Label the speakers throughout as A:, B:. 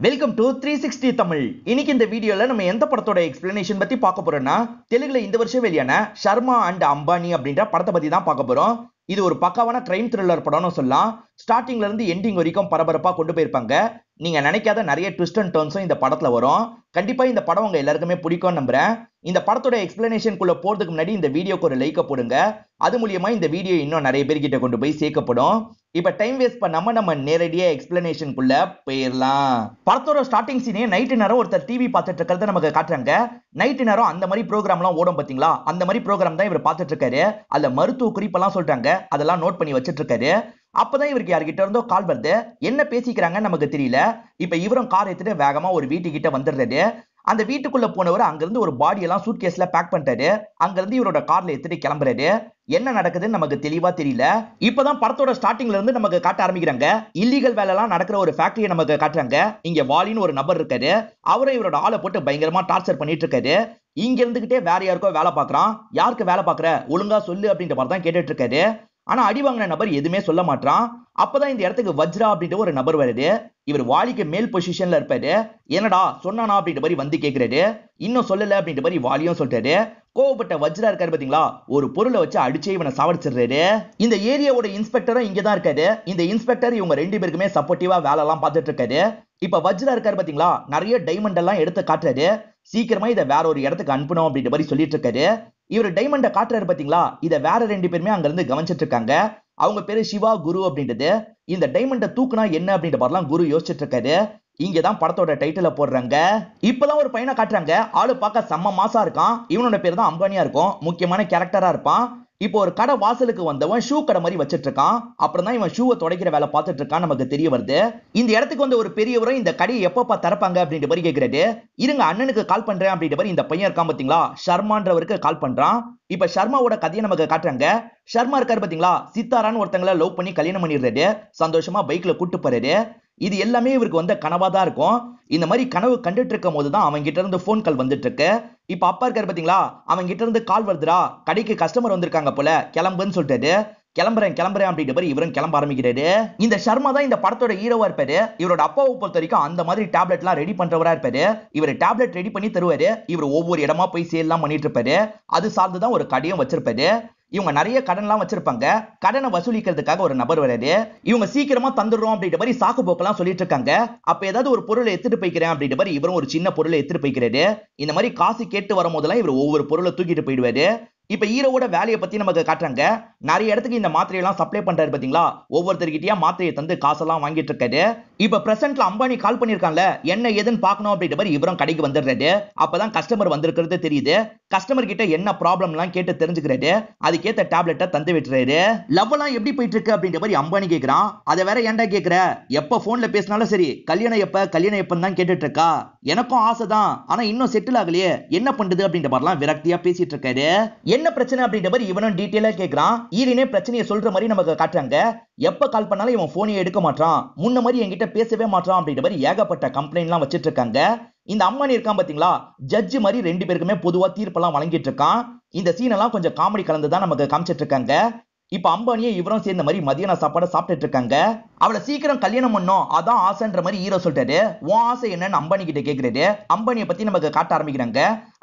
A: Welcome to 360 Tamil. இன்னைக்கு இந்த வீடியோல நம்ம எந்த படத்தோட எக்ஸ்பிளனேஷன் பத்தி பார்க்க போறோம்னா, தெலுங்குல இந்த வருஷம் வெளியான ஷர்மா அண்ட் அம்பானி அப்படின்ற படத்தை பத்தி தான் பார்க்க போறோம். இது ஒரு பக்காவான கிரைம் த்ரில்லர் படம்னு சொல்லலாம். ஸ்டார்டிங்ல இருந்து எண்டிங் வரைக்கும் பரபரப்பா கொண்டு போயிருப்பாங்க. நீங்க நினைக்காத நிறைய ட்விஸ்ட் அண்ட் டர்ன்ஸும் இந்த படத்துல வரும். கண்டிப்பா இந்த படம் உங்க எல்லாருக்குமே பிடிக்கும் நம்புறேன். இந்த படத்தோட எக்ஸ்பிளனேஷனுக்குள்ள போறதுக்கு முன்னாடி இந்த வீடியோக்கு ஒரு லைக்க போடுங்க. அது மூலியமா இந்த வீடியோ இன்னும் நிறைய பேர்கிட்ட கொண்டு போய் சேர்க்கப்படும். இப்ப டைம் வேஸ்ட் பண்ணாம நம்ம நேரடியா எக்ஸ்பிளனேஷனுக்குள்ள போயிடலாம். படத்தோட ஸ்டார்டிங் சீனே நைட்டு நேரம் ஒருத்தர் டிவி பார்த்துட்டு இருக்கிறத நமக்கு காட்டுறாங்க. நைட்டு நேரம் அந்த மாதிரி ப்ரோக்ராம்லாம் ஓடும் பாத்தீங்களா, அந்த மாதிரி ப்ரோக்ராம் தான் இவர் பார்த்துட்டு இருக்காரு. அதுல மருத்துவ குறிப்பெல்லாம் சொல்றாங்க, அதெல்லாம் நோட் பண்ணி வச்சிட்டு இருக்காரு. அப்பதான் இவருக்கு யார்கிட்ட இருந்தோ கால் வருது. என்ன பேசிக்கிறாங்கன்னு நமக்கு தெரியல. இப்ப இவரும் கார் எடுத்துட்டு வேகமா ஒரு வீட்டுக்கிட்ட வந்துடுறாரு. அந்த வீட்டுக்குள்ள போனவர் அங்கிருந்து ஒரு பாடி எல்லாம் சூட் கேஸ்ல பேக் பண்ணிட்டாரு. அங்கிருந்து இவரோட கார்ல எடுத்துட்டு கிளம்புறாரு. என்ன நடக்குதுன்னு நமக்கு தெளிவா தெரியல. இப்பதான் படத்தோட ஸ்டார்டிங்ல இருந்து நமக்கு காட்ட ஆரம்பிக்கிறாங்க. இல்லீகல் வேலை எல்லாம் நடக்கிற ஒரு ஃபேக்டரியை நமக்கு காட்டுறாங்க. இங்க வாலின்னு ஒரு நபர் இருக்காரு. அவரை இவரோட ஆளை போட்டு பயங்கரமா டார்ச்சர் பண்ணிட்டு இருக்காரு. இங்க இருந்துகிட்டே வேற யாருக்கோ வேலை பாக்குறான். யாருக்கு வேலை பாக்குற, ஒழுங்கா சொல்லு அப்படின்ற மாதிரி தான் கேட்டுட்டு இருக்காரு. ஆனா அடி வாங்கின நபர் எதுவுமே சொல்ல மாட்டான். அப்பதான் இந்த இடத்துக்கு வஜ்ரா அப்படின்ற ஒரு நபர் வருது. இவர் வாலிக்கு மேல் பொசிஷன்ல இருப்பாரு. என்னடா சொன்னானா அப்படின்ற மாதிரி வந்து கேக்குறாரு. இன்னும் சொல்லல அப்படின்ற மாதிரி வாலியும் சொல்றாரு. கோவப்பட்ட வஜ்ரா இருக்காரு பாத்தீங்களா, ஒரு பொருளை வச்சு அடிச்சே இவனை சாவடிச்சிடுறாரு. இந்த ஏரியாவோட இன்ஸ்பெக்டரும் இங்கதான் இருக்காரு. இந்த இன்ஸ்பெக்டர் இவங்க ரெண்டு பேருக்குமே சப்போர்ட்டிவா வேலை எல்லாம் பார்த்துட்டு இருக்காரு. இப்ப வஜ்ரா இருக்காரு பாத்தீங்களா, நிறைய டைமண்ட் எல்லாம் எடுத்து காட்டுறாரு. சீக்கிரமா இதை வேற ஒரு இடத்துக்கு அனுப்பணும் அப்படின்ற மாதிரி சொல்லிட்டு இருக்காரு. இவர் டைமண்ட காட்டுறாரு பாத்தீங்களா, இத வேற ரெண்டு பேருமே அங்க இருந்து கவனிச்சிட்டு இருக்காங்க. அவங்க பேரு சிவா, குரு அப்படின்றது. இந்த டைமண்ட தூக்குனா என்ன அப்படின்ற மாதிரிலாம் குரு யோசிச்சுட்டு இருக்காரு. இங்கதான் படத்தோட டைட்டில போடுறாங்க. இப்பதான் ஒரு பையனை காட்டுறாங்க. ஆளு பார்க்க செம்ம மாசா இருக்கான். இவனோட பேர் தான் அம்பானியா இருக்கும். முக்கியமான கேரக்டரா இருப்பான். இப்போ ஒரு கடை வாசலுக்கு வந்தவன் ஷூ கடை மாதிரி வச்சிட்டு இருக்கான். அப்புறம் தான் இவன் ஷூவை துடைக்கிற வேலை பார்த்துட்டு இருக்கான் நமக்கு தெரிய வருது. இந்த இடத்துக்கு வந்து ஒரு பெரியவரும் இந்த கடையை எப்பப்பா திறப்பாங்க அப்படின்ற மாதிரி கேட்கிறாரு. இருங்க அண்ணனுக்கு கால் பண்றேன் அப்படின்ற மாதிரி இந்த பையன் இருக்கான் பாத்தீங்களா, ஷர்மான்றவருக்கு கால் பண்றான். இப்ப ஷர்மாவோட கதையை நமக்கு காட்டுறாங்க. ஷர்மா இருக்காரு பாத்தீங்களா, சித்தாரான்னு ஒருத்தங்களை லவ் பண்ணி கல்யாணம் பண்ணிடுறாரு. சந்தோஷமா பைக்ல கூட்டு போறாரு. இது எல்லாமே இவருக்கு வந்த கனவா தான் இருக்கும். இந்த மாதிரி கனவு கண்டுட்டு இருக்கும் போதுதான் அவங்க கிட்ட இருந்து போன் கால் வந்துட்டு இருக்கு. இப்ப அப்பா இருக்காரு பாத்தீங்களா, அவங்க கிட்ட இருந்து கால் வருதுடா, கடைக்கு கஸ்டமர் வந்திருக்காங்க போல, கிளம்புன்னு சொல்லிட்டாரு. கிளம்புறேன் அப்படின்ற மாதிரி இவரும் கிளம்ப ஆரம்பிக்கிறாரு. இந்த ஷர்மா தான் இந்த படத்தோட ஹீரோவா இருப்பாரு. இவரோட அப்பாவை பொறுத்த வரைக்கும் அந்த மாதிரி டேப்லெட் எல்லாம் ரெடி பண்றவரா இருப்பாரு. இவர் டேப்லெட் ரெடி பண்ணி தருவாரு. இவர் ஒவ்வொரு இடமா போய் சேல் எல்லாம் பண்ணிட்டு இருப்பாரு. அது சார்ந்துதான் ஒரு கடையும் வச்சிருப்பாரு. இவங்க நிறைய கடன் எல்லாம் வச்சிருப்பாங்க. கடனை வசூலிக்கிறதுக்காக ஒரு நபர் வராரு. இவங்க சீக்கிரமா தந்துடுறோம் அப்படின்ற மாதிரி சாக்கு போக்கெல்லாம் சொல்லிட்டு இருக்காங்க. அப்ப ஏதாவது ஒரு பொருளை எடுத்துட்டு போய்க்கிறேன் அப்படின்ற மாதிரி இவரும் ஒரு சின்ன பொருளை எடுத்துட்டு போய்க்கிறாரு. இந்த மாதிரி காசு கேட்டு வரும் போதெல்லாம் இவர் ஒவ்வொரு பொருளை தூக்கிட்டு போயிடுவாரு. இப்ப ஹீரோவோட வேலையை பத்தி நமக்கு காட்டுறாங்க. நிறைய இடத்துக்கு இந்த மாத்திரையெல்லாம் சப்ளை பண்றாரு பாத்தீங்களா, ஒவ்வொருத்தர்கிட்டயா மாத்திரையை தந்து காசெல்லாம் வாங்கிட்டு இருக்காரு. இப்ப பிரசன்ட்ல அம்பானி கால் பண்ணிருக்காங்கல்ல, என்ன ஏதுன்னு பாக்கணும் அப்படின்ற மாதிரி இவரும் கடைக்கு வந்துடுறாரு. அப்பதான் கஸ்டமர் வந்திருக்கிறது தெரியுது. கஸ்டமர் கிட்ட என்ன ப்ராப்ளம் எல்லாம் கேட்டு தெரிஞ்சுக்கிறாரு. அதுக்கேத்த டேப்லெட்டை தந்து விட்டுறாரு. லவ் எல்லாம் எப்படி போயிட்டு இருக்கு அப்படின்ற மாதிரி அம்பானி கேக்குறான். அதை வேற ஏன்டா கேக்குற, எப்ப போன்ல பேசினாலும் சரி கல்யாணம் எப்பன்னு தான் கேட்டுட்டு இருக்கா. எனக்கும் ஆசைதான், ஆனா இன்னும் செட்டில் ஆகலையே, என்ன பண்றது அப்படின்ற மாதிரிலாம் விரக்தியா பேசிட்டு இருக்காரு. என்ன பிரச்சனை அப்படின்ற மாதிரி இவனும் டீடைலா கேக்குறான். ஈரனே பிரச்சனையை சொல்ற மாதிரி நமக்கு காட்டுறாங்க. எப்ப கால் பண்ணாலும் இவன் போனே எடுக்க மாட்டான், முன்ன மாதிரி என்கிட்ட பேசவே மாட்டான் அப்படின்ற மாதிரி ஏகப்பட்ட கம்ப்ளைண்ட் எல்லாம் வச்சிட்டு இருக்காங்க. இந்த அம்மானி இருக்கான் பாத்தீங்களா, ஜட்ஜ் மாதிரி ரெண்டு பேருக்குமே பொதுவா தீர்ப்பெல்லாம் வழங்கிட்டு இருக்கான். இந்த சீன் எல்லாம் கொஞ்சம் காமெடி கலந்துதான் நமக்கு காமிச்சிட்டு இருக்காங்க. இப்ப அம்பானியே இவரும் சேர்ந்த மாதிரி மதியான சாப்பாடு சாப்பிட்டுட்டு இருக்காங்க. அவளை சீக்கிரம் கல்யாணம் பண்ணும், அதான் ஆசைன்ற மாதிரி ஹீரோ சொல்லிட்டாரு. உன் ஆசை என்னன்னு அம்பானி கிட்ட கேக்குறாரு. அம்பானியை பத்தி நமக்கு காட்ட ஆரம்பிக்கிறாங்க.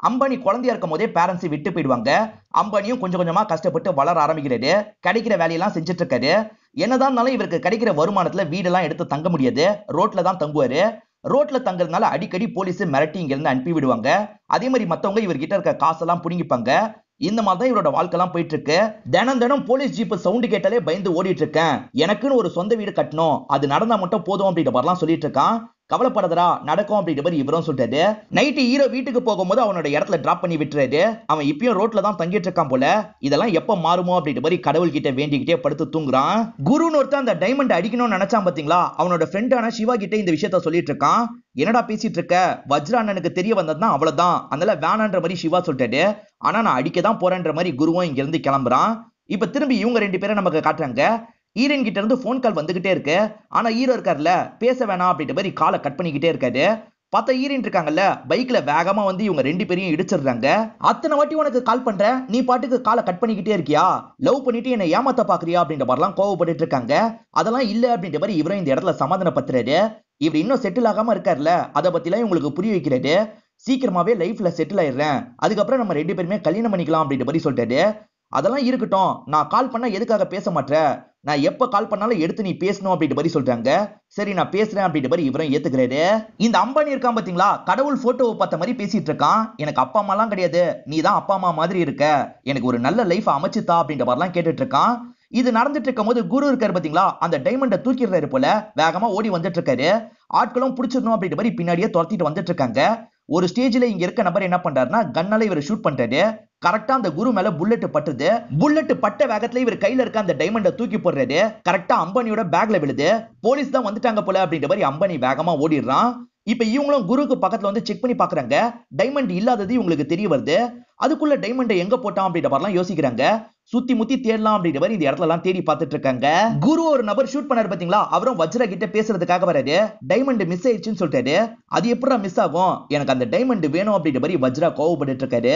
A: அம்பானி குழந்தையா இருக்கும் போதே பேரண்ட்ஸ் விட்டு போயிடுவாங்க. அம்பானியும் கொஞ்சம் கொஞ்சமா கஷ்டப்பட்டு வளர ஆரம்பிக்கிறாரு. கிடைக்கிற வேலையெல்லாம் செஞ்சுட்டு இருக்காரு. என்னதான் இருந்தாலும் இவருக்கு கிடைக்கிற வருமானத்துல வீடெல்லாம் எடுத்து தங்க முடியாது. ரோட்ல தான் தங்குவாரு. ரோட்ல தங்குறதுனால அடிக்கடி போலீஸ் மிரட்டி இங்க இருந்து அனுப்பி விடுவாங்க. அதே மாதிரி மத்தவங்க இவர்கிட்ட இருக்க காசெல்லாம் புடுங்கிப்பாங்க. இந்த மாதிரி தான் இவரோட வாழ்க்கை எல்லாம் போயிட்டு இருக்கு. தினம் தினம் போலீஸ் ஜீப் சவுண்ட் கேட்டாலே பயந்து ஓடிட்டு இருக்கேன். எனக்குன்னு ஒரு சொந்த வீடு கட்டணும், அது நடந்தா மட்டும் போதும் அப்படின்ற மாதிரிலாம் சொல்லிட்டு இருக்கான். கவலைப்படாதடா, நடக்கும் அப்படின்ற மாதிரி இவரும் சொல்றாரு. நைட்டு ஹீரோ வீட்டுக்கு போகும்போது அவனோட இடத்துல டிராப் பண்ணி விட்டுறாரு. அவன் இப்பயும் ரோட்ல தான் தங்கிட்டு இருக்கான் போல. இதெல்லாம் எப்ப மாறுமோ அப்படின்ற மாதிரி கடவுள் கிட்ட வேண்டிக்கிட்டே படுத்து தூங்குறான். குருன்னு ஒருத்தன் அந்த டைமண்ட் அடிக்கணும்னு நினைச்சான் பாத்தீங்களா, அவனோட ஃப்ரெண்டான சிவா கிட்ட இந்த விஷயத்த சொல்லிட்டு இருக்கான். என்னடா பேசிட்டு இருக்க, வஜ்ரா அண்ணனுக்கு தெரிய வந்ததுதான் அவ்வளவுதான், அதனால வேணான்ற மாதிரி சிவா சொல்லிட்டாரு. ஆனா நான் அடிக்கதான் போறேன்ற மாதிரி குருவும் இங்க இருந்து கிளம்புறான். இப்ப திரும்பி இவங்க ரெண்டு பேரும் நமக்கு காட்டுறாங்க. ஈரன் கிட்ட இருந்து போன் கால் வந்துகிட்டே இருக்கு. ஆனா ஹீரோ இருக்காருல்ல, பேச வேணாம் அப்படின்ற மாதிரி காலை கட் பண்ணிக்கிட்டே இருக்காரு. பார்த்தா ஈரன் இருக்காங்கல்ல, பைக்ல வேகமா வந்து இவங்க ரெண்டு பேரையும் இடிச்சிடுறாங்க. அத்தனை வாட்டி உனக்கு கால் பண்ற, நீ பாட்டுக்கு காலை கட் பண்ணிக்கிட்டே இருக்கியா, லவ் பண்ணிட்டு என்ன ஏமாத்த பாக்குறியா அப்படின்ற மாதிரிலாம் கோவப்பட்டு இருக்காங்க. அதெல்லாம் இல்ல அப்படின்ற மாதிரி இவரும் இந்த இடத்துல சமாதானப்படுத்துறாரு. இவர் இன்னும் செட்டில் ஆகாம இருக்காருல்ல, அதை பத்திலாம் உங்களுக்கு புரிய வைக்கிறாரு. சீக்கிரமாவே லைஃப்ல செட்டில் ஆயிடுறேன், அதுக்கப்புறம் நம்ம 2 பேருமே கல்யாணம் பண்ணிக்கலாம் அப்படின்ற மாதிரி சொல்லிட்டாரு. அதெல்லாம் இருக்கட்டும், நான் கால் பண்ணா எதுக்காக பேச மாட்டேன், நான் எப்ப கால் பண்ணாலும் எடுத்து நீ பேசணும் அப்படின்ற மாதிரி சொல்றாங்க. சரி நான் பேசுறேன் அப்படின்ற மாதிரி இவரும் ஏத்துக்கிறாரு. இந்த அம்பானி இருக்கான் பாத்தீங்களா, கடவுள் போட்டோவை பார்த்த மாதிரி பேசிட்டு இருக்கான். எனக்கு அப்பா அம்மா எல்லாம் கிடையாது, நீ தான் அப்பா அம்மா மாதிரி இருக்க, எனக்கு ஒரு நல்ல லைஃப் அமைச்சுதா அப்படின்ற மாதிரிலாம் கேட்டுட்டு இருக்கான். இது நடந்துட்டு இருக்கும் போது குரு இருக்காரு பாத்தீங்களா, அந்த டைமண்டை தூக்கிடுறாரு போல, வேகமா ஓடி வந்துட்டு இருக்காரு. ஆட்களும் பிடிச்சிடணும் அப்படின்ற மாதிரி பின்னாடியே துரத்திட்டு வந்துட்டு இருக்காங்க. ஒரு ஸ்டேஜ்ல இங்க இருக்க நபர் என்ன பண்றாருன்னா, கன்னால இவர் ஷூட் பண்றாரு. கரெக்டா அந்த குரு மேல புல்லட் பட்டுது. புல்லட் பட்ட வேகத்துல இவர் கையில இருக்க அந்த டைமண்டை தூக்கி போடுறாரு. கரெக்டா அம்பானியோட பேக்ல விழுது. போலீஸ் தான் வந்துட்டாங்க போல அப்படின்ற மாதிரி அம்பானி வேகமா ஓடிடுறான். இப்ப இவங்களும் குருக்கு பக்கத்துல வந்து செக் பண்ணி பாக்குறாங்க. டைமண்ட் இல்லாதது இவங்களுக்கு தெரிய வருது. அதுக்குள்ள டைமண்டை எங்க போட்டான் அப்படின்ற மாதிரிலாம் யோசிக்கிறாங்க. சுத்தி முத்தி தேடலாம் அப்படின்ற மாதிரி இந்த இடத்துல எல்லாம் தேடி பார்த்துட்டு இருக்காங்க. குரு ஒரு நபர் ஷூட் பண்ணாரு பாத்தீங்களா, அவரும் வஜ்ரா கிட்ட பேசுறதுக்காக வராரு. டைமண்ட் மிஸ் ஆயிடுச்சுன்னு சொல்லிட்டாரு. அது எப்படா மிஸ் ஆகும், எனக்கு அந்த டைமண்ட் வேணும் அப்படின்ற மாதிரி வஜ்ரா கோவப்பட்டு இருக்காரு.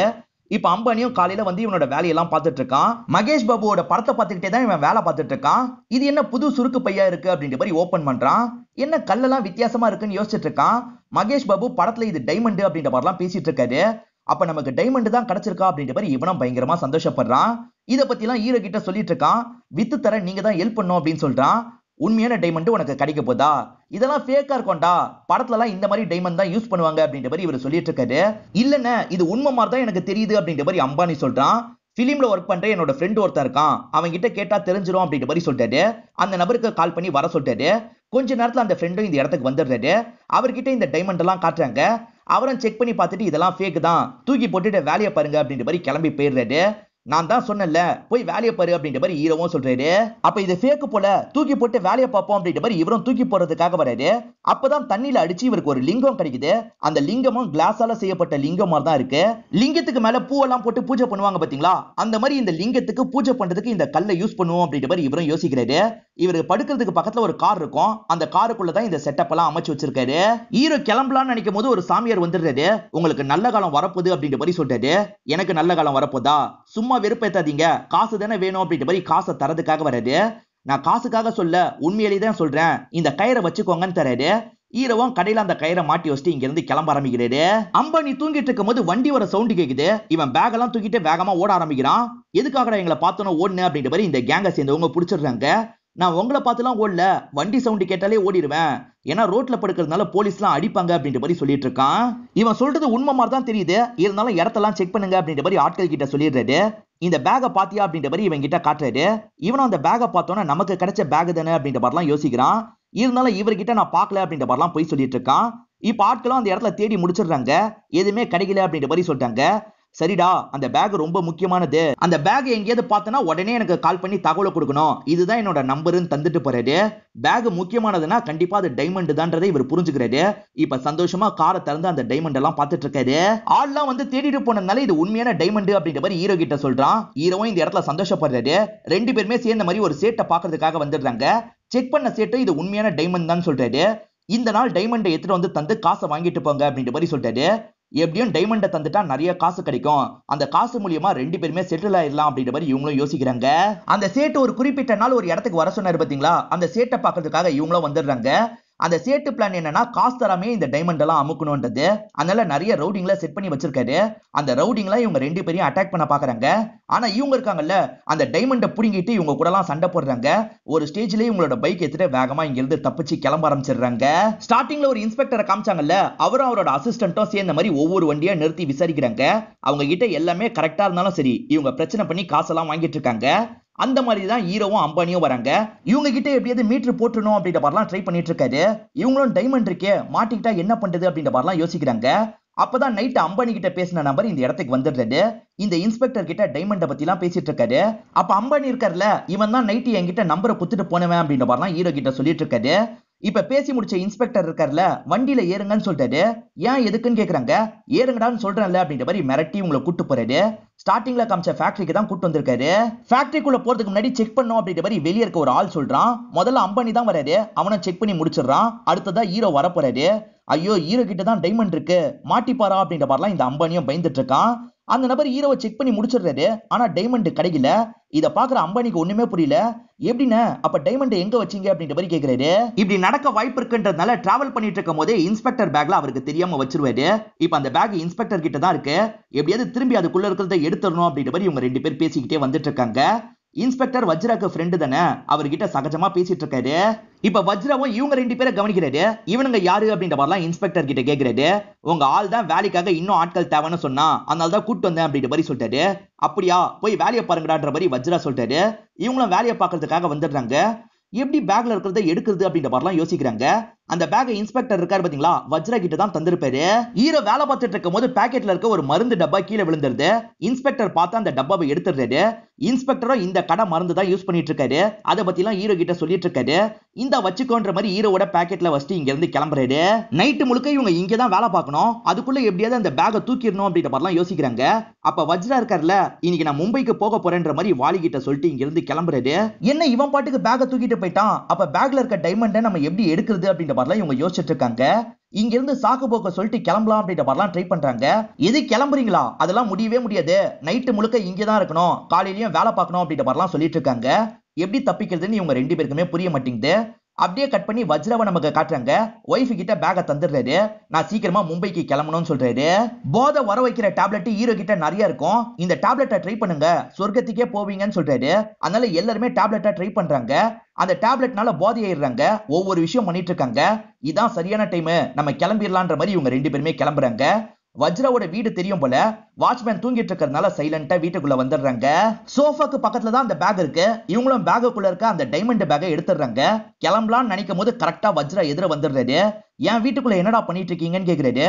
A: இப்ப அம்பானியும் காலையில வந்து இவனோட வேலையெல்லாம் பார்த்துட்டு இருக்கான். மகேஷ் பாபுவோட படத்தை பார்த்துக்கிட்டே தான் இவன் வேலை பார்த்துட்டு இருக்கான். இது என்ன புது சுருக்கு பையா இருக்கு அப்படின்ற மாதிரி ஓபன் பண்றான். என்ன கல்லெல்லாம் வித்தியாசமா இருக்குன்னு யோசிச்சுட்டு இருக்கான். மகேஷ் பாபு படத்துல இது டைமண்ட் அப்படின்ற மாதிரிலாம் பேசிட்டு இருக்காரு. அப்ப நமக்கு டைமண்ட் தான் கிடைச்சிருக்கா அப்படின்ற மாதிரி இவனும் பயங்கரமா சந்தோஷப்படுறான். இத பத்தி எல்லாம் ஹீரோ கிட்ட சொல்லிட்டு இருக்கான். வித்து தர நீங்க தான் ஹெல்ப் பண்ணும் அப்படின்னு சொல்றான். உண்மையான டைமண்ட் உனக்கு கிடைக்க போதா, இதெல்லாம் ஃபேக்கா இருக்கும்டா, படத்துல எல்லாம் இந்த மாதிரி டைமண்ட் தான் யூஸ் பண்ணுவாங்க அப்படின்ற மாதிரி இவர் சொல்லிட்டு இருக்காரு. இல்லன்னு இது உண்மை மாதிரி தான் எனக்கு தெரியுது அப்படின்ற மாதிரி அம்பானி சொல்றான். பிலிம்ல ஒர்க் பண்ற என்னோட ஃப்ரெண்ட் ஒருத்தர் இருக்கான், அவன் கிட்ட கேட்டா தெரிஞ்சிரும் அப்படின்ற மாதிரி சொல்லிட்டாரு. அந்த நபருக்கு கால் பண்ணி வர சொல்லிட்டாரு. கொஞ்ச நேரத்துல அந்த ஃப்ரெண்டும் இந்த இடத்துக்கு வந்துடுறாரு. அவர்கிட்ட இந்த டைமண்ட் எல்லாம் காட்டுறாங்க. அவரும் செக் பண்ணி பார்த்துட்டு இதெல்லாம் ஃபேக் தான், தூக்கி போட்டுட்டு வேலையை பாருங்க அப்படின்ற மாதிரி கிளம்பி போயிடுறாரு. நான் தான் சொன்னேன்ல போய் வேலையை பாரு அப்படின்ற மாதிரி ஹீரோவும் சொல்றாரு. அப்ப இது ஃபேக் போல, தூக்கி போட்டு வேலையை பார்ப்போம் அப்படின்ற மாதிரி இவரும் தூக்கி போறதுக்காக வராரு. அப்பதான் தண்ணியில அடிச்சு இவருக்கு ஒரு லிங்கம் கிடைக்குது. அந்த லிங்கமும் கிளாஸால செய்யப்பட்ட லிங்கம் மாதிரி தான் இருக்கு. லிங்கத்துக்கு மேல பூவெல்லாம் போட்டு பூஜை பண்ணுவாங்க பாத்தீங்களா, அந்த மாதிரி இந்த லிங்கத்துக்கு பூஜை பண்றதுக்கு இந்த கல்லை யூஸ் பண்ணுவோம் அப்படின்ற மாதிரி இவரும் யோசிக்கிறாரு. இவருக்கு படுக்கிறதுக்கு பக்கத்துல ஒரு கார் இருக்கும். அந்த காருக்குள்ளதான் இந்த செட்டப் எல்லாம் அமைச்சு வச்சிருக்காரு. ஹீரோ கிளம்பலாம்னு நினைக்கும் போது ஒரு சாமியார் வந்துடுறாரு. உங்களுக்கு நல்ல காலம் வரப்போகுது அப்படின்ற மாதிரி சொல்றாரு. எனக்கு நல்ல காலம் வரப்போதா, சும்மா வெறுப்பேத்தாதீங்க, காசு தானே வேணும் அப்படின்ற மாதிரி காசை தரதுக்காக வராது. நான் காசுக்காக சொல்ல, உண்மையிலேயே தான் சொல்றேன், இந்த கயிறை வச்சுக்கோங்கன்னு தராரு. ஹீரோவும் கடையில அந்த கயிறை மாட்டி வச்சுட்டு இங்க இருந்து கிளம்ப ஆரம்பிக்கிறாரு. அம்பானி தூங்கிட்டு இருக்கும் போது வண்டி வர சவுண்ட் கேக்குது. இவன் பேக் எல்லாம் தூக்கிட்டு வேகமா ஓட ஆரம்பிக்கிறான். எதுக்காக எங்களை பார்த்தோன்னு ஓடுன அப்படின்ற மாதிரி இந்த கேங்கை சேர்ந்தவங்க பிடிச்சிடுறாங்க. நான் உங்களை பார்த்துலாம் ஓடல, வண்டி சவுண்ட் கேட்டாலே ஓடிடுவேன், ஏன்னா ரோட்ல படுக்கிறதுனால போலீஸ்லாம் அடிப்பாங்க அப்படின்ற மாதிரி சொல்லிட்டு இருக்கான். இவன் சொல்றது உண்மை மாதிரி தான் தெரியுது, இருந்தாலும் இடத்தெல்லாம் செக் பண்ணுங்க அப்படின்ற மாதிரி ஆட்கள் கிட்ட சொல்லிடுறாரு. இந்த பேக்கை பாத்தியா அப்படின்ற மாதிரி இவன் கிட்ட காட்டுறாரு. இவனும் அந்த பேக்கை பார்த்தோன்னா நமக்கு கிடைச்ச பேக் தானே அப்படின்ற மாதிரிலாம் யோசிக்கிறான். இருந்தாலும் இவர்கிட்ட நான் பார்க்கல அப்படின்ற மாதிரிலாம் போய் சொல்லிட்டு இருக்கான். இப்ப ஆட்களும் அந்த இடத்துல தேடி முடிச்சிடுறாங்க. எதுவுமே கிடைக்கல அப்படின்ற மாதிரி சொல்லிட்டாங்க. சரிடா, அந்த பேக் ரொம்ப முக்கியமானது, அந்த பேக் எங்கேயாவது பார்த்தனா உடனே எனக்கு கால் பண்ணி தகவலை கொடுக்கணும், இதுதான் என்னோட நம்பருன்னு தந்துட்டு போறாரு. பேக் முக்கியமானதுன்னா கண்டிப்பா அது டைமண்ட் தான்றதை இவர் புரிஞ்சுக்கிறாரு. இப்ப சந்தோஷமா காரை திறந்து அந்த டைமண்ட் எல்லாம் பார்த்துட்டு இருக்காரு. ஆள்லாம் வந்து தேடிட்டு போனதுனால இது உண்மையான டைமண்ட் அப்படின்ற மாதிரி ஹீரோ கிட்ட சொல்றான். ஹீரோவும் இந்த இடத்துல சந்தோஷப்படுறாரு. 2 பேருமே சேர்ந்த மாதிரி ஒரு சேட்டை பாக்குறதுக்காக வந்துடுறாங்க. செக் பண்ண சேட்டு இது உண்மையான டைமண்ட் தான் சொல்றாரு. இந்த நாள் டைமண்டை எடுத்துட்டு வந்து தந்து காசை வாங்கிட்டு போங்க அப்படின்ற மாதிரி சொல்றாரு. எப்படியும் டைமண்டை தந்துட்டா நிறைய காசு கிடைக்கும், அந்த காசு மூலியமா 2 பேருமே செட்டில் ஆயிடலாம் அப்படின்ற மாதிரி இவங்களும் யோசிக்கிறாங்க. அந்த சேட்டு ஒரு குறிப்பிட்ட நாள் ஒரு இடத்துக்கு வர சொன்னாரு பாத்தீங்களா, அந்த சேட்டை பாக்குறதுக்காக இவங்களும் வந்துடுறாங்க. அந்த சேட்டு பிளான் என்னன்னா காசு தராமே இந்த டைமண்ட் எல்லாம் அமுக்கணும்ன்றது. அதனால நிறைய ரவுடிங்ல செட் பண்ணி வச்சிருக்காரு. அந்த ரவுடிங்ல இவங்க 2 பேரையும் அட்டாக் பண்ண பாக்குறாங்க. ஆனா இவங்க இருக்காங்கல்ல, அந்த டைமண்டை புடுங்கிட்டு இவங்க கூட எல்லாம் சண்டை போடுறாங்க. ஒரு ஸ்டேஜ்லயே இவங்களோட பைக் எடுத்துட்டு வேகமா இங்க இருந்து தப்பிச்சு கிளம்ப ஆரம்பிச்சிடுறாங்க. ஸ்டார்டிங்ல ஒரு இன்ஸ்பெக்டரை காமிச்சாங்கல்ல, அவரும் அவரோட அசிஸ்டன்ட்டும் சேர்ந்த மாதிரி ஒவ்வொரு வண்டியா நிறுத்தி விசாரிக்கிறாங்க. அவங்க கிட்ட எல்லாமே கரெக்டா இருந்தாலும் சரி, இவங்க பிரச்சனை பண்ணி காசெல்லாம் வாங்கிட்டு இருக்காங்க. அந்த மாதிரி தான் ஹீரோவும் அம்பானியும் வராங்க. இவங்க கிட்ட எப்படியாவது மீட்டர் போட்டுறணும் அப்படின்ற மாதிரிலாம் ட்ரை பண்ணிட்டு இருக்காரு. இவங்களும் டைமண்ட் இருக்கே, மாட்டிக்கிட்டா என்ன பண்றது அப்படின்ற மாதிரிலாம் யோசிக்கிறாங்க. அப்பதான் நைட் அம்பானி கிட்ட பேசின நபர் இந்த இடத்துக்கு வந்துடுறாரு. இந்த இன்ஸ்பெக்டர் கிட்ட டைமண்டை பத்தி எல்லாம் பேசிட்டு இருக்காரு. அப்ப அம்பானி இருக்காருல்ல, இவன் தான் நைட் என்கிட்ட நம்பரை குத்துட்டு போனவன் அப்படின்ற மாதிரிலாம் ஹீரோ கிட்ட சொல்லிட்டு இருக்காரு. இப்ப பேசி முடிச்ச இன்ஸ்பெக்டர் இருக்காருல்ல, வண்டியில ஏறுங்கன்னு சொல்லிட்டாரு. ஏன் எதுக்குன்னு கேக்குறாங்க. ஏறுங்கடான்னு சொல்றேன்ல அப்படின்ற மாதிரி மிரட்டி உங்களை கூட்டு போறாரு. ஸ்டார்டிங்ல காமிச்ச ஃபேக்டரிக்கு தான் கூட்டு வந்திருக்காரு. ஃபேக்டரிக்குள்ள போறதுக்கு முன்னாடி செக் பண்ணும் அப்படின்ற மாதிரி வெளியே இருக்க ஒரு ஆள் சொல்றான். முதல்ல அம்பானி தான் வராரு, அவனை செக் பண்ணி முடிச்சிடறான். அடுத்ததா ஹீரோ வரப்போறாரு. ஐயோ, ஹீரோ கிட்ட தான் டைமண்ட் இருக்கு, மாட்டிப்பாரா அப்படின்ற மாதிரிலாம் இந்த அம்பானியும் பயந்துட்டு இருக்கான். அந்த நபர் ஹீரோவை செக் பண்ணி முடிச்சிடுறாரு. ஆனா டைமண்ட் கிடைக்கல. இத பாக்குற அம்பானிக்கு ஒண்ணுமே புரியல. எப்படின்னா அப்ப டைமண்ட் எங்க வச்சீங்க அப்படின்ற மாதிரி கேக்குறாரு. இப்படி நடக்க வாய்ப்பு இருக்குன்றதுனால டிராவல் பண்ணிட்டு இருக்கும் போதே இன்ஸ்பெக்டர் பேக்ல அவருக்கு தெரியாம வச்சிருவாரு. இப்ப அந்த பேக் இன்ஸ்பெக்டர் கிட்ட தான் இருக்கு. எப்படியாவது திரும்பி அதுக்குள்ள இருக்கிறத எடுத்துடணும் அப்படின்ற மாதிரி இவங்க 2 பேர் பேசிக்கிட்டே வந்துட்டு இருக்காங்க. இன்ஸ்பெக்டர் வஜ்ராக்கு ஃப்ரெண்டு தானே, அவர்கிட்ட சகஜமா பேசிட்டு இருக்காரு. இப்ப வஜ்ராவும் இவங்க 2 பேரை கவனிக்கிறாரு. இவனுங்க யாரு அப்படின்ற மாதிரிலாம் இன்ஸ்பெக்டர் கிட்ட கேக்குறாரு. உங்க ஆள் தான் வேலைக்காக இன்னும் ஆட்கள் தேவைன்னு சொன்னா, அதனால தான் கூட்டு வந்தேன் அப்படின்ற மாதிரி சொல்லிட்டாரு. அப்படியா, போய் வேலையை பாருங்கடான்ற மாதிரி வஜ்ரா சொல்லிட்டாரு. இவங்களும் வேலையை பாக்குறதுக்காக வந்துடுறாங்க. எப்படி பேக்ல இருக்கிறத எடுக்கிறது அப்படின்ற மாதிரிலாம் யோசிக்கிறாங்க. அந்த பேக் இன்ஸ்பெக்டர் இருக்காரு பாத்தீங்களா, வஜ்ரா கிட்ட தான் தந்திருப்பாரு. ஹீரோ வேலை பார்த்துட்டு இருக்கும் போது பாக்கெட்ல இருக்க ஒரு மருந்து டப்பா கீழே விழுந்துருது. இன்ஸ்பெக்டர் பார்த்து அந்த டப்பாவை எடுத்துடுறாரு. இன்ஸ்பெக்டரும் இந்த கடை மருந்து தான் யூஸ் பண்ணிட்டு இருக்காரு. அதை பத்தி எல்லாம் ஹீரோ கிட்ட சொல்லிட்டு இருக்காரு. இந்த வச்சுக்கோன்ற மாதிரி ஹீரோவோட பாக்கெட்ல வச்சுட்டு இங்க இருந்து கிளம்புறாரு. நைட்டு முழுக்க இவங்க இங்க தான் வேலை பார்க்கணும். அதுக்குள்ள எப்படியாவது அந்த பேக்கை தூக்கிடணும் அப்படின்ற மாதிரிலாம் யோசிக்கிறாங்க. அப்ப வஜ்ரா இருக்காருல, இன்னைக்கு நான் மும்பைக்கு போக போறேன்ற மாதிரி வாலி கிட்ட சொல்லிட்டு இங்க இருந்து கிளம்புறாரு. என்ன இவன் பாட்டுக்கு பேக்கை தூக்கிட்டு போயிட்டான், அப்ப பேக்ல இருக்க டைமண்டை நம்ம எப்படி எடுக்கிறது அப்படின்ற மாதிரிலாம் இவங்க யோசிச்சுட்டு இருக்காங்க. இங்க இருந்து சாக்கு போக்க சொல்லிட்டு கிளம்பலாம் அப்படின்ற மாதிரிலாம் ட்ரை பண்றாங்க. எது கிளம்புறீங்களா, அதெல்லாம் முடியவே முடியாது. நைட்டு முழுக்க இங்க தான் இருக்கணும், காலையிலயும் வேலை பார்க்கணும் அப்படின்ற மாதிரிலாம் சொல்லிட்டு இருக்காங்க. எப்படி தப்பிக்கிறதுன்னு இவங்க 2 பேருக்குமே புரிய மாட்டேங்குது. அப்படியே கட் பண்ணி வஜ்ராவை நமக்கு காட்டுறாங்க. ஒய்ஃப் கிட்ட பேக்கை தந்துடுறாரு. நான் சீக்கிரமா மும்பைக்கு கிளம்பணும்னு சொல்றாரு. போதை வர வைக்கிற டேப்லெட் ஹீரோ கிட்ட நிறைய இருக்கும். இந்த டேப்லெட்டை ட்ரை பண்ணுங்க, சொர்க்கத்துக்கே போவீங்கன்னு சொல்றாரு. அதனால எல்லாருமே டேப்லெட்டை ட்ரை பண்றாங்க. அந்த டேப்லெட்னால போதை ஆயிடுறாங்க. ஒவ்வொரு விஷயம் பண்ணிட்டு இருக்காங்க. இதான் சரியான டைம், நம்ம கிளம்பிடலான்ற மாதிரி இவங்க 2 பேருமே கிளம்புறாங்க. வஜ்ராவோட வீடு தெரியும் போல, வாட்ச்மேன் தூங்கிட்டு இருக்கிறதுனால சைலண்டா வீட்டுக்குள்ள வந்துடுறாங்க. சோஃபாக்கு பக்கத்துல தான் அந்த பேக் இருக்கு. இவங்களும் பேக்குள்ள இருக்க அந்த டைமண்ட் பேக்கை எடுத்துடுறாங்க. கிளம்பலாம்னு நினைக்கும் போது கரெக்டா வஜ்ரா எதிர வந்துடுறாரு. என் வீட்டுக்குள்ள என்னடா பண்ணிட்டு இருக்கீங்கன்னு கேக்குறாரு.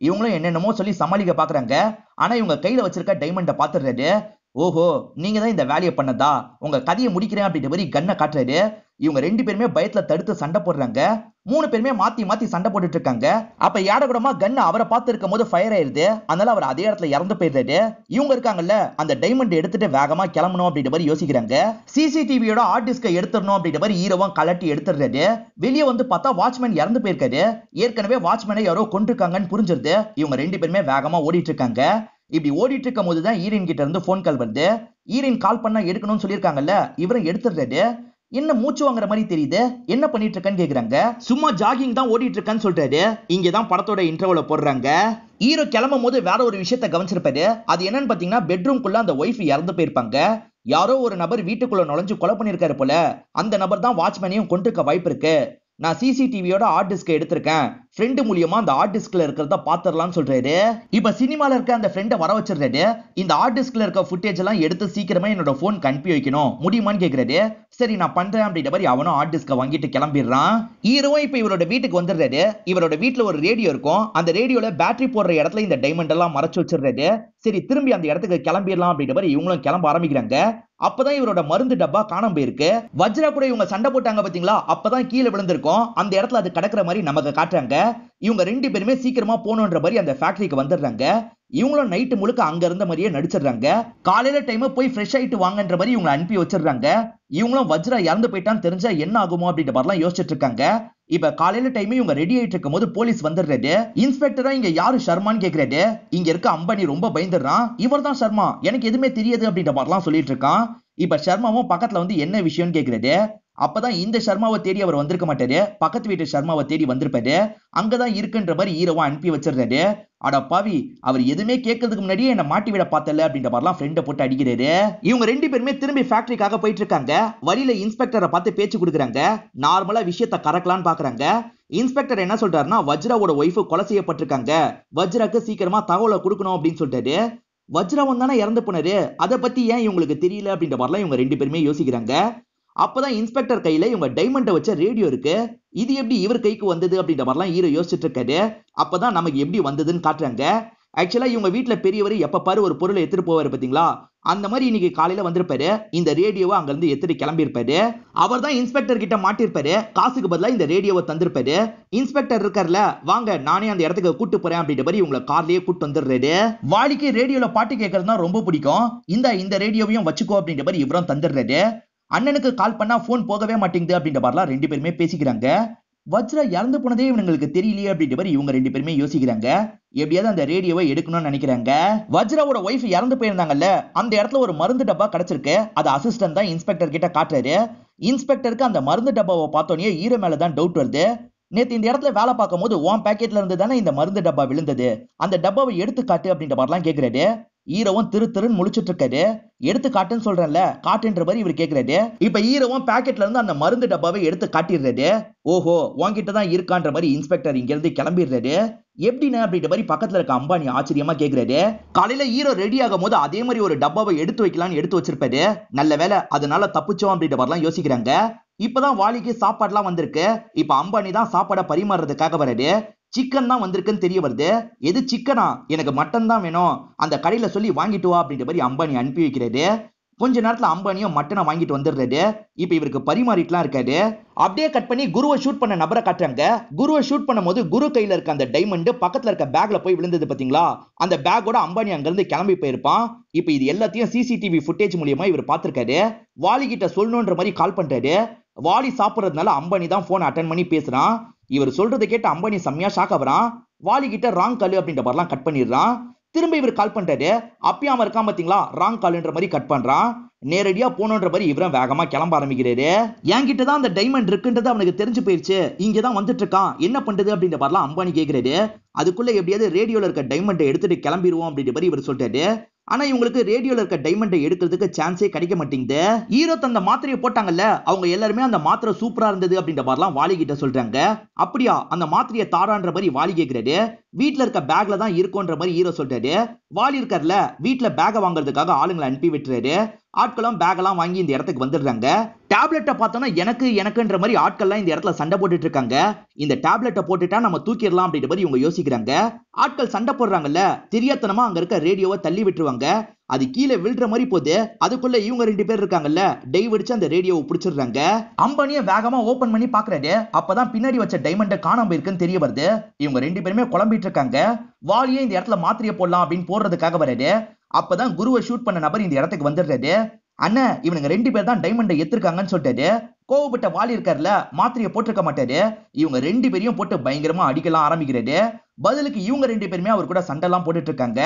A: இவங்களும் என்னென்னமோ சொல்லி சமாளிக்க பாக்குறாங்க. ஆனா இவங்க கையில வச்சிருக்க டைமண்ட பாத்துடுறாரு. ஓஹோ, நீங்க தான் இந்த வேலையை பண்ணதா, உங்க கதையை முடிக்கிறேன் அப்படின்ற மாதிரி கண்ணை காட்டுறாரு. இவங்க 2 பேருமே பயத்துல தடுத்து சண்டை போடுறாங்க. 3 பேருமே மாத்தி மாத்தி சண்டை போட்டுட்டு இருக்காங்க. அப்ப யாடகுடமா கண்ணு அவரை பார்த்து இருக்கும் போது ஃபயர் ஆயிருது. அதனால அவர் அதே இடத்துல இறந்து போயிடுறாரு. இவங்க இருக்காங்கல்ல, அந்த டைமண்ட் எடுத்துட்டு வேகமா கிளம்பணும் அப்படின்ற மாதிரி யோசிக்கிறாங்க. சிசிடிவியோட ஹார்ட் டிஸ்கை எடுத்துடணும் அப்படின்ற மாதிரி ஹீரோவும் கலட்டி எடுத்துடுறாரு. வெளியே வந்து பார்த்தா வாட்ச்மேன் இறந்து போயிருக்காரு. ஏற்கனவே வாட்ச்மேனை யாரோ கொண்டிருக்காங்கன்னு புரிஞ்சிருது. இவங்க 2 பேருமே வேகமா ஓடிட்டு இருக்காங்க. இப்படி ஓடிட்டு இருக்கும் போதுதான் ஈரின் கிட்ட இருந்து போன் கால் வருது. ஈரின் கால் பண்ணா எடுக்கணும்னு சொல்லியிருக்காங்கல்ல, இவரும் எடுத்துடுறாரு. என்ன மூச்சு வாங்குற மாதிரி தெரியுது, என்ன பண்ணிட்டு இருக்கன்னு கேக்குறாங்க. சும்மா ஜாகிங் தான் ஓடிட்டு இருக்கன்னு சொல்றாரு. இங்கதான் படத்தோட இன்ட்ரோல போடுறாங்க. ஹீரோ கிளம்பும் போது வேற ஒரு விஷயத்த கவனிச்சிருப்பாரு. அது என்னன்னு பாத்தீங்கன்னா, பெட்ரூம்குள்ள அந்த ஒய்ஃப் இறந்து போயிருப்பாங்க. யாரோ ஒரு நபர் வீட்டுக்குள்ள நுழைஞ்சு கொலை பண்ணிருக்காரு போல. அந்த நபர் தான் வாட்ச்மேனையும் கொண்டிருக்க வாய்ப்பு இருக்கு. நான் சிசிடிவியோட ஹார்ட் டிஸ்கை எடுத்திருக்கேன். ஃப்ரெண்டு மூலியமா அந்த ஹார்ட் டிஸ்க்ல இருக்கிறத பாத்துறலாம்னு சொல்றாரு. இப்ப சினிமால இருக்க அந்த ஃப்ரெண்டை வர வச்சிடுறாரு. இந்த ஹார்ட் டிஸ்க்ல இருக்க ஃபுட்டேஜ் எல்லாம் எடுத்து சீக்கிரமா என்னோட போனுக்கு அனுப்பி வைக்கணும், முடியுமான்னு கேக்குறாரு. சரி நான் பண்றேன் அப்படின்ற மாதிரி அவனும் ஹார்ட் டிஸ்கை வாங்கிட்டு கிளம்பிடுறான். ஹீரோவும் இப்ப இவரோட வீட்டுக்கு வந்துடுறாரு. இவரோட வீட்டுல ஒரு ரேடியோ இருக்கும். அந்த ரேடியோல பேட்டரி போடுற இடத்துல இந்த டைமண்ட் எல்லாம் மறைச்சு வச்சிடுறாரு. சரி திரும்பி அந்த இடத்துக்கு கிளம்பிடலாம் அப்படின்ற மாதிரி இவங்களும் கிளம்ப ஆரம்பிக்கிறாங்க. அப்பதான் இவரோட மருந்து டப்பா காணாம போயிருக்கு. வஜ்ரா கூட இவங்க சண்டை போட்டாங்க பாத்தீங்களா, அப்பதான் கீழே விழுந்திருக்கும். அந்த இடத்துல அது கிடக்குற மாதிரி நமக்கு காட்டுறாங்க. இவங்க 2 பேருமே சீக்கிரமா போகணுன்ற மாதிரி அந்த ஃபேக்டரிக்கு வந்துடுறாங்க. இவங்களும் நைட்டு முழுக்க அங்க இருந்த மாதிரியே நடிச்சிடுறாங்க. காலையில டைம் போய் ஃப்ரெஷ் ஆயிட்டு வாங்கன்ற மாதிரி இவங்களை அனுப்பி வச்சிடுறாங்க. இவங்களும் வஜ்ரா இறந்து போயிட்டான்னு தெரிஞ்சா என்ன ஆகுமோ அப்படின்ற மாதிரிலாம் யோசிச்சுட்டு இருக்காங்க. இப்ப காலையில டைம் இவங்க ரெடி ஆயிட்டு இருக்கும் போது போலீஸ் வந்துடுறாரு. இன்ஸ்பெக்டரா இங்க யாரு ஷர்மான்னு கேக்குறாரு. இங்க இருக்க அம்பானி ரொம்ப பயந்துடுறான். இவர் தான் ஷர்மா, எனக்கு எதுவுமே தெரியாது அப்படின்ற மாதிரிலாம் சொல்லிட்டு இருக்கான். இப்ப ஷர்மாவும் பக்கத்துல வந்து என்ன விஷயம்னு கேக்குறாரு. அப்பதான் இந்த ஷர்மாவை தேடி அவர் வந்திருக்க மாட்டாரு, பக்கத்து வீட்டு ஷர்மாவை தேடி வந்திருப்பாரு. அங்கதான் இருக்குன்ற மாதிரி ஹீரோவா அனுப்பி வச்சிடுறாரு. அட பாவி, அவர் எதுவுமே கேட்கறதுக்கு முன்னாடியே என்ன மாட்டி விட பார்த்தல அப்படின்ற மாதிரிலாம் ஃப்ரெண்டை போட்டு அடிக்கிறாரு. இவங்க 2 பேருமே திரும்பி ஃபேக்டரிக்காக போயிட்டு இருக்காங்க. வழியில இன்ஸ்பெக்டரை பார்த்து பேச்சு கொடுக்குறாங்க. நார்மலா விஷயத்தை கறக்கலான்னு பாக்குறாங்க. இன்ஸ்பெக்டர் என்ன சொல்றாருன்னா, வஜ்ராவோட ஒய்ஃப் கொலை செய்யப்பட்டிருக்காங்க, வஜ்ராக்கு சீக்கிரமா தகவலை கொடுக்கணும் அப்படின்னு சொல்லிட்டாரு. வஜ்ராவும் தானே இறந்து போனாரு, அதை பத்தி ஏன் இவங்களுக்கு தெரியல அப்படின்ற மாதிரிலாம் இவங்க 2 பேருமே யோசிக்கிறாங்க. அப்பதான் இன்ஸ்பெக்டர் கையில இவங்க டைமண்டை வச்ச ரேடியோ இருக்கு. இது எப்படி இவர் கைக்கு வந்தது அப்படின்ற மாதிரிலாம் ஹீரோ யோசிச்சுட்டு இருக்காரு. அப்பதான் நமக்கு எப்படி வந்ததுன்னு காட்டுறாங்க. ஆக்சுவலா இவங்க வீட்டுல பெரியவர் எப்ப பாரு ஒரு பொருளை எடுத்துட்டு போவாரு பாத்தீங்களா, அந்த மாதிரி இன்னைக்கு காலையில வந்திருப்பாரு. இந்த ரேடியோவை அங்க இருந்து எடுத்துட்டு கிளம்பி இருப்பாரு. அவர் தான் இன்ஸ்பெக்டர் கிட்ட மாட்டிருப்பாரு. காசுக்கு பதிலா இந்த ரேடியோவை தந்திருப்பாரு. இன்ஸ்பெக்டர் இருக்கார்ல, வாங்க நானே அந்த இடத்துக்கு கூட்டு போறேன் அப்படின்ற மாதிரி உங்களை கார்லயே கூட்டு வந்துடுறாரு. வாடிக்கு ரேடியோல பாட்டு கேட்கறதுனா ரொம்ப பிடிக்கும். இந்த ரேடியோவையும் வச்சுக்கோ அப்படின்ற மாதிரி இவரும் தந்துடுறாரு. அண்ணனுக்கு கால் பண்ணா போன் போகவே மாட்டேங்குது அப்படின்ற மாதிரிலாம் 2 பேருமே பேசிக்கிறாங்க. வஜ்ரா இறந்து போனதே இவங்களுக்கு தெரியலையே அப்படின்ற மாதிரி இவங்க ரெண்டு பேருமே யோசிக்கிறாங்க. எப்படியாவது அந்த ரேடியோவை எடுக்கணும்னு நினைக்கிறாங்க. வஜ்ராவோட ஒய்ஃப் இறந்து போயிருந்தாங்கல்ல, அந்த இடத்துல ஒரு மருந்து டப்பா கிடைச்சிருக்கு. அது அசிஸ்டன்ட் தான் இன்ஸ்பெக்டர் கிட்ட காட்டுறாரு. இன்ஸ்பெக்டருக்கு அந்த மருந்து டப்பாவை பார்த்தோன்னே ஹீரோ மேல தான் டவுட் வருது. நேத்து இந்த இடத்துல வேலை பார்க்கும் போது உன் பாக்கெட்ல இருந்து தானே இந்த மருந்து டப்பா விழுந்தது, அந்த டப்பாவை எடுத்து காட்டு அப்படின்ற மாதிரிலாம் கேட்கிறாரு. ஹீரோவும் திருன்னு முழிச்சிட்டு இருக்காரு. எடுத்து காட்டுன்னு சொல்றேன்ல, காட்டுன்ற மாதிரி இவர் கேட்கிறாரு. இப்ப ஹீரோவும் பாக்கெட்ல இருந்து அந்த மருந்து டப்பாவை எடுத்து காட்டிடுறாரு. ஓஹோ, உன்கிட்ட தான் இருக்கான்ற மாதிரி இன்ஸ்பெக்டர் இங்க இருந்து கிளம்பிடுறாரு. எப்படின்னு அப்படின்ற மாதிரி பக்கத்துல இருக்க அம்பானி ஆச்சரியமா கேட்கிறாரு. காலையில ஹீரோ ரெடி ஆகும் போது அதே மாதிரி ஒரு டப்பாவை எடுத்து வைக்கலாம்னு எடுத்து வச்சிருப்பாரு. நல்ல வேலை, அதனால தப்பிச்சோம் அப்படின்ற மாதிரிலாம் யோசிக்கிறாங்க. இப்பதான் வாலிக்கு சாப்பாடுலாம் வந்திருக்கு. இப்ப அம்பானி தான் சாப்பாடை பரிமாறுறதுக்காக வராரு. சிக்கன் தான் வந்திருக்குன்னு தெரிய வருது. எது சிக்கனா? எனக்கு மட்டன் தான் வேணும், அந்த கடையில சொல்லி வாங்கிட்டு வா அப்படின்ற மாதிரி அம்பானி அனுப்பி வைக்கிறாரு. கொஞ்ச நேரத்துல அம்பானியும் மட்டனை வாங்கிட்டு வந்துடுறாரு. இப்ப இவருக்கு பரிமாறிட்டுலாம் இருக்காரு. அப்படியே கட் பண்ணி குருவை ஷூட் பண்ண நபரை காட்டுறாங்க. குருவை ஷூட் பண்ணும் போது குரு கையில இருக்க அந்த டைமண்ட் பக்கத்துல இருக்க பேக்ல போய் விழுந்தது பாத்தீங்களா? அந்த பேக்கோட அம்பானி அங்க இருந்து கிளம்பி போயிருப்பான். இப்ப இது எல்லாத்தையும் சிசிடிவி ஃபுட்டேஜ் மூலியமா இவர் பாத்திருக்காரு. வாலி கிட்ட சொல்லணும்ன்ற மாதிரி கால் பண்றாரு. வாலி சாப்பிடுறதுனால அம்பானி தான் போன் அட்டன் பண்ணி பேசுறான். இவர் சொல்றதை கேட்டு அம்பானி செம்மையா ஷாக் ஆகுறான். வாலி கிட்ட ராங் கால் அப்படின்ற மாதிரிலாம் கட் பண்ணிடுறான். திரும்ப இவர் கால் பண்றாரு. அப்பயும் அவன் இருக்கான் பாத்தீங்களா, ராங் கால்ன்ற மாதிரி கட் பண்றான். நேரடியா போனோன்ற மாதிரி இவரும் வேகமா கிளம்ப ஆரம்பிக்கிறாரு. என்கிட்ட தான் அந்த டைமண்ட் இருக்குன்றது அவனுக்கு தெரிஞ்சு போயிருச்சு, இங்கதான் வந்துட்டு இருக்கான், என்ன பண்றது அப்படின்ற மாதிரிலாம் அம்பானி கேட்கிறாரு. அதுக்குள்ள எப்படியாவது ரேடியோல இருக்க டைமண்டை எடுத்துட்டு கிளம்பிடுவோம் அப்படின்ற மாதிரி இவர் சொல்றாரு. ஆனா இவங்களுக்கு ரேடியோல இருக்க டைமண்டை எடுக்கிறதுக்கு சான்ஸே கிடைக்க மாட்டேங்குது. ஹீரோ தந்த மாத்திரையை போட்டாங்கல்ல, அவங்க எல்லாருமே அந்த மாத்திரை சூப்பரா இருந்தது அப்படின்ற மாதிரிலாம் வாலி கிட்ட சொல்றாங்க. அப்படியா, அந்த மாத்திரையை தாரான்ற மாதிரி வாலி கேட்கிறாரு. வீட்டுல இருக்க பேக்ல தான் இருக்கும்ன்ற மாதிரி ஹீரோ சொல்றாரு. வாலி இருக்கார்ல, வீட்டுல பேக வாங்குறதுக்காக ஆளுங்களை அனுப்பி விட்டுறாரு. ஆட்களும் பேக் எல்லாம் வாங்கி இந்த இடத்துக்கு வந்துடுறாங்க. டேப்லெட்டை பார்த்தோம்னா எனக்குன்ற மாதிரி ஆட்கள்லாம் இந்த இடத்துல சண்டை போட்டுட்டு இருக்காங்க. இந்த டேப்லெட்டை போட்டுட்டா நம்ம தூக்கிடலாம் அப்படின்ற மாதிரி இவங்க யோசிக்கிறாங்க. ஆட்கள் சண்டை போடுறாங்கல்ல, தெரியாதனமா அங்க இருக்க ரேடியோவை தள்ளி விட்டுருவாங்க. அது கீழே விழுற மாதிரி போகுது. அதுக்குள்ள இவங்க ரெண்டு பேர் இருக்காங்கல்ல, டைவ் அடிச்சு அந்த ரேடியோவை பிடிச்சிடுறாங்க. அம்பானியை வேகமா ஓபன் பண்ணி பாக்குறாரு. அப்பதான் பின்னாடி வச்ச டைமண்ட் காணாம இருக்குன்னு தெரிய வருது. இவங்க ரெண்டு பேருமே குழம்பிட்டு இருக்காங்க. வாலியே இந்த இடத்துல மாத்திரையை போடலாம் அப்படின்னு போடுறதுக்காக வராரு. அப்பதான் குருவை ஷூட் பண்ண நபர் இந்த இடத்துக்கு வந்துடுறாரு. அண்ணன், இவனுங்க ரெண்டு பேர் தான் டைமண்டை எடுத்திருக்காங்கன்னு சொல்லிட்டாரு. கோவப்பட்ட வாலி இருக்காருல, மாத்திரையை போட்டிருக்க மாட்டாரு. இவங்க ரெண்டு பேரையும் போட்டு பயங்கரமா அடிக்கலாம் ஆரம்பிக்கிறாரு. பதிலுக்கு இவங்க ரெண்டு பேருமே அவர் கூட சண்டை எல்லாம் போட்டுட்டு இருக்காங்க.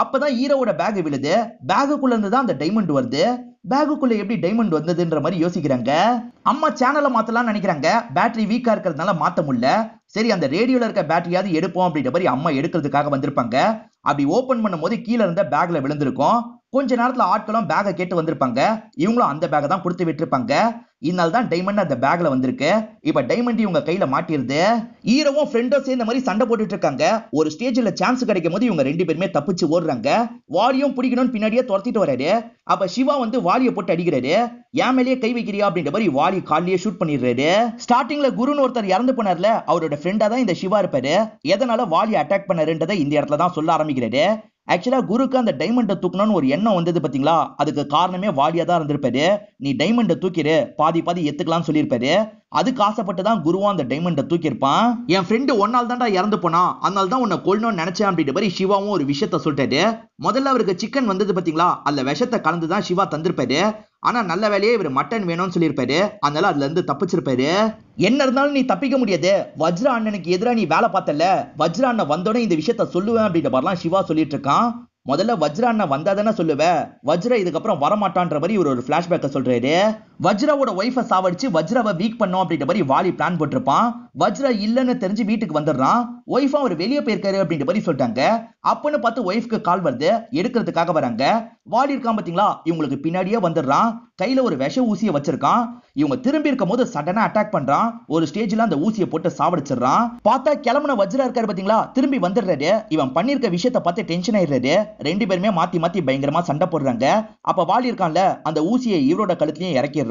A: அப்பதான் ஹீரோவோட பேக் விழுது. பேகுக்குள்ள இருந்து தான் அந்த டைமண்ட் வருது. பேகுக்குள்ள எப்படி டைமண்ட் வந்ததுன்ற மாதிரி யோசிக்கிறாங்க. அம்மா சேனலை மாத்தலாம் நினைக்கிறாங்க. பேட்டரி வீக்கா இருக்கிறதுனால மாத்த முடியல. சரி, அந்த ரேடியோல இருக்க பேட்டரியாவது எடுப்போம் அப்படின்ற மாதிரி அம்மா எடுக்கிறதுக்காக வந்திருப்பாங்க. அப்படி ஓபன் பண்ணும் போது கீழே இருந்த பேக்ல விழுந்திருக்கும். கொஞ்ச நேரத்துல ஆட்களும் பேகை கேட்டு வந்திருப்பாங்க. இவங்களும் அந்த பேகை தான் கொடுத்து விட்டுருப்பாங்க. இதனால தான் டைமண்ட் அந்த பேக்ல வந்திருக்கு. இப்ப டைமண்ட் இவங்க கையில மாட்டிருது. ஹீரோவும் ஃப்ரெண்டும் சேர்ந்த மாதிரி சண்டை போட்டுட்டு இருக்காங்க. ஒரு ஸ்டேஜ்ல சான்ஸ் கிடைக்கும் போது இவங்க ரெண்டு பேருமே தப்பிச்சு ஓடுறாங்க. வாலியும் பிடிக்கணும்னு பின்னாடியே துரத்திட்டு வராரு. அப்ப சிவா வந்து வாலியை போட்டு அடிக்கிறாரு. என் மேலேயே கை வைக்கிறியா அப்படின்ற மாதிரி வாலி காலிலேயே ஷூட் பண்ணிடுறாரு. ஸ்டார்டிங்ல குருன்னு ஒருத்தர் இறந்து போனார்ல, அவரோட ஃப்ரெண்டா தான் இந்த சிவா இருப்பாரு. எதனால வாலி அட்டாக் பண்ணாருன்றதை இந்த இடத்துல தான் சொல்ல ஆரம்பிக்கிறாரு. ஆக்சுவலா குருக்கு அந்த டைமண்டை தூக்கணும்னு ஒரு எண்ணம் வந்தது பாத்தீங்களா, அதுக்கு காரணமே வாலியா தான் இருந்திருப்பாரு. நீ டைமண்டை தூக்கிடு, பாதி பாதி எத்துக்கலாம்னு சொல்லியிருப்பாரு. அதுக்கு ஆசைப்பட்டு தான் குருவும் அந்த டைமண்டை தூக்கியிருப்பான். என் ஃப்ரெண்டு ஒன்னால் தான்டா இறந்து போனா, அதனால தான் உன்னை கொல்லணும்னு நினைச்சேன் அப்படின்ற மாதிரி சிவாவும் ஒரு விஷயத்த சொல்லிட்டாரு. முதல்ல அவருக்கு சிக்கன் வந்தது பாத்தீங்களா, அந்த விஷத்தை கலந்துதான் சிவா தந்திருப்பாரு. ஆனா நல்ல வேலையே இவர் மட்டன் வேணும்னு சொல்லியிருப்பாரு. அதனால அதுல இருந்து தப்பிச்சிருப்பாரு. என்ன இருந்தாலும் நீ தப்பிக்க முடியாது, வஜ்ரா அண்ணனுக்கு எதிராக நீ வேலை பார்த்தல, வஜ்ரா அண்ணன் வந்தோடனே இந்த விஷயத்த சொல்லுவேன் அப்படின்ற மாதிரிலாம் சிவா சொல்லிட்டு இருக்கான். முதல்ல வஜ்ரா அண்ணன் வந்தாதானே சொல்லுவ, வஜ்ரா இதுக்கப்புறம் வரமாட்டான்ற மாதிரி இவர் ஒரு பிளாஷ்பேக்க சொல்றாரு. வஜ்ராவோட ஒய்ஃபை சாவடிச்சு வஜ்ராவை வீக் பண்ணோம் அப்படின்ற மாதிரி வாலி பிளான் போட்டிருப்பான். வஜ்ரா இல்லன்னு தெரிஞ்சு வீட்டுக்கு வந்துடுறான். ஒய்ஃபா அவர் வெளியே போயிருக்காரு அப்படின்ற மாதிரி சொல்லிட்டாங்க. அப்பன்னு பார்த்து ஒய்ஃப்க்கு கால் வருது, எடுக்கிறதுக்காக வராங்க. வாலி இருக்கான் பாத்தீங்களா, இவங்களுக்கு பின்னாடியே வந்துடுறான். கையில ஒரு விஷ ஊசியை வச்சிருக்கான். இவங்க திரும்பி இருக்கும் போது சடனா அட்டாக் பண்றான். ஒரு ஸ்டேஜ்ல அந்த ஊசியை போட்டு சாவடிச்சிடறான். பார்த்தா கிளம்புன வஜ்ரா இருக்காரு பாத்தீங்களா, திரும்பி வந்துடுறாரு. இவன் பண்ணிருக்க விஷயத்தை பார்த்து டென்ஷன் ஆயிடுறாரு. ரெண்டு பேருமே மாத்தி மாத்தி பயங்கரமா சண்டை போடுறாங்க. அப்ப வாலி இருக்கான்ல, அந்த ஊசியை இவரோட கழுத்துலயும் இறக்கிடுறான்.